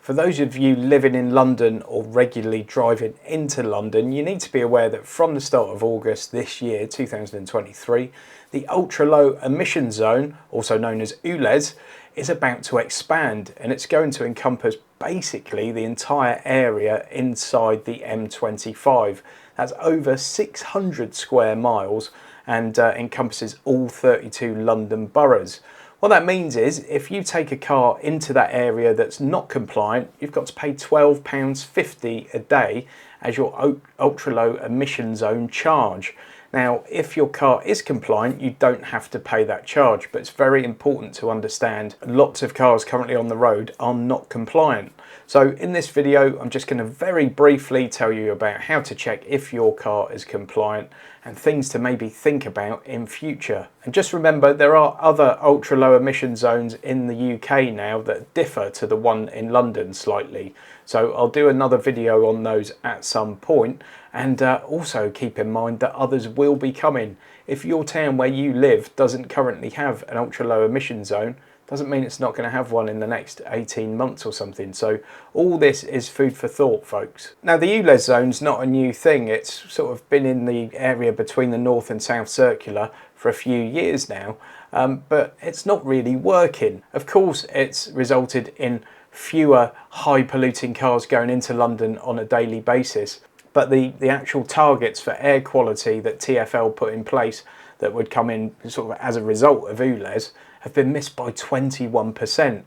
For those of you living in London or regularly driving into London, you need to be aware that from the start of August this year, 2023, the ultra low emission zone, also known as ULEZ, is about to expand, and it's going to encompass basically the entire area inside the M25. That's over 600 square miles and encompasses all 32 London boroughs. What that means is if you take a car into that area that's not compliant, you've got to pay £12.50 a day as your ultra low emission zone charge. Now, if your car is compliant, you don't have to pay that charge, but it's very important to understand lots of cars currently on the road are not compliant. So in this video, I'm just going to very briefly tell you about how to check if your car is compliant and things to maybe think about in future. And just remember, there are other ultra low emission zones in the UK now that differ to the one in London slightly. So I'll do another video on those at some point. And also keep in mind that others will be coming. If your town where you live doesn't currently have an ultra low emission zone, doesn't mean it's not going to have one in the next 18 months or something. So all this is food for thought, folks. Now, the ULEZ zone's not a new thing. It's sort of been in the area between the North and South Circular for a few years now, but it's not really working. Of course, it's resulted in fewer high polluting cars going into London on a daily basis. But the actual targets for air quality that TfL put in place that would come in sort of as a result of ULEZ have been missed by 21%.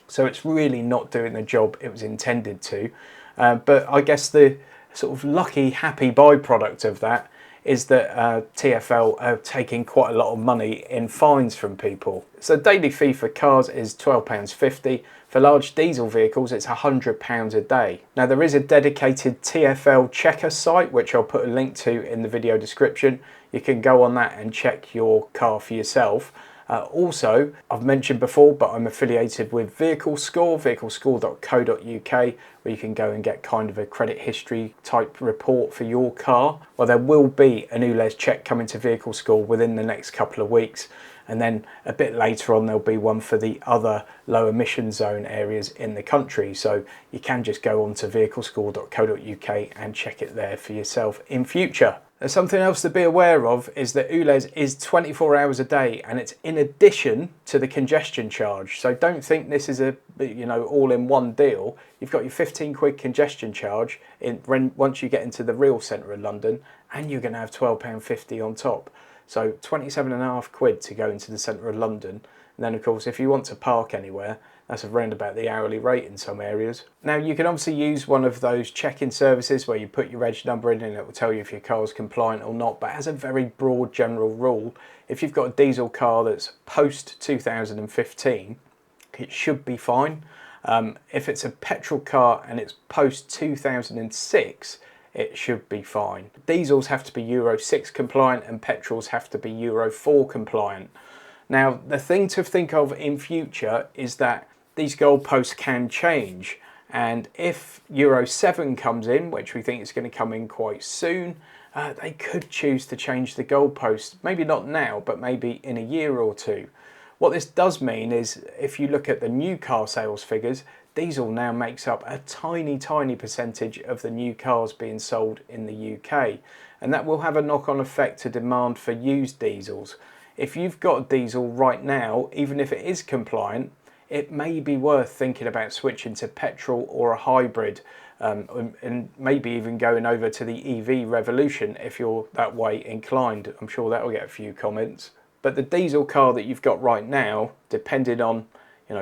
So it's really not doing the job it was intended to. But I guess the sort of lucky, happy byproduct of that is that TfL are taking quite a lot of money in fines from people. So daily fee for cars is £12.50. For large diesel vehicles, it's £100 a day. Now, there is a dedicated TfL checker site, which I'll put a link to in the video description. You can go on that and check your car for yourself. Also, I've mentioned before, but I'm affiliated with Vehicle Score, vehiclescore.co.uk, where you can go and get kind of a credit history type report for your car. Well, there will be an ULEZ check coming to Vehicle Score within the next couple of weeks. And then a bit later on, there'll be one for the other low emission zone areas in the country. So you can just go on to vehiclescore.co.uk and check it there for yourself in future. There's something else to be aware of is that ULEZ is 24 hours a day, and it's in addition to the congestion charge. So don't think this is a all in one deal. You've got your 15 quid congestion charge once you get into the real centre of London, and you're going to have £12.50 on top. So 27.5 quid to go into the centre of London. And then of course, if you want to park anywhere, that's around about the hourly rate in some areas. Now, you can obviously use one of those check-in services where you put your reg number in and it will tell you if your car is compliant or not. But as a very broad general rule, if you've got a diesel car that's post 2015, it should be fine. If it's a petrol car and it's post 2006, it should be fine. Diesels have to be Euro 6 compliant and petrols have to be Euro 4 compliant. Now, the thing to think of in future is that these goalposts can change, and if Euro 7 comes in, which we think is going to come in quite soon, they could choose to change the goalposts. Maybe not now, but maybe in a year or two. What this does mean is if you look at the new car sales figures, diesel now makes up a tiny percentage of the new cars being sold in the UK, and that will have a knock-on effect to demand for used diesels. If you've got a diesel right now, even if it is compliant, it may be worth thinking about switching to petrol or a hybrid, and maybe even going over to the EV revolution if you're that way inclined. I'm sure that will get a few comments. But the diesel car that you've got right now, depending on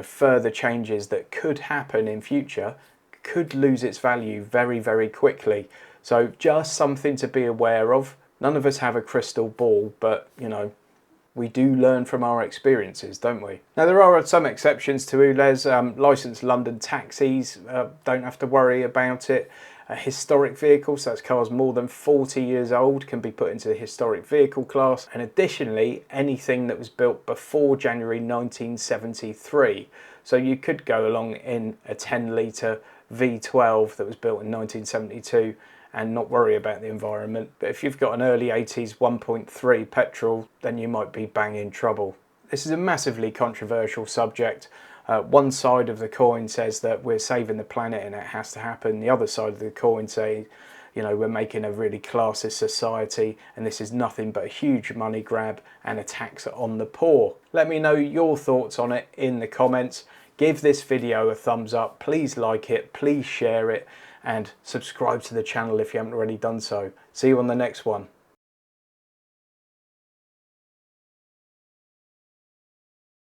further changes that could happen in future, could lose its value very quickly. So just something to be aware of. None of us have a crystal ball, but we do learn from our experiences, don't we? Now, there are some exceptions to ULEZ. Licensed London taxis don't have to worry about it. Historic vehicles, so that's cars more than 40 years old, can be put into the historic vehicle class. And additionally, anything that was built before January 1973. So you could go along in a 10-litre V12 that was built in 1972 and not worry about the environment. But if you've got an early 80s 1.3 petrol, then you might be bang in trouble. This is a massively controversial subject. One side of the coin says that we're saving the planet and it has to happen. The other side of the coin say, you know, we're making a really classist society and this is nothing but a huge money grab and a tax on the poor. Let me know your thoughts on it in the comments. Give this video a thumbs up, please like it, please share it, and subscribe to the channel if you haven't already done so. See you on the next one.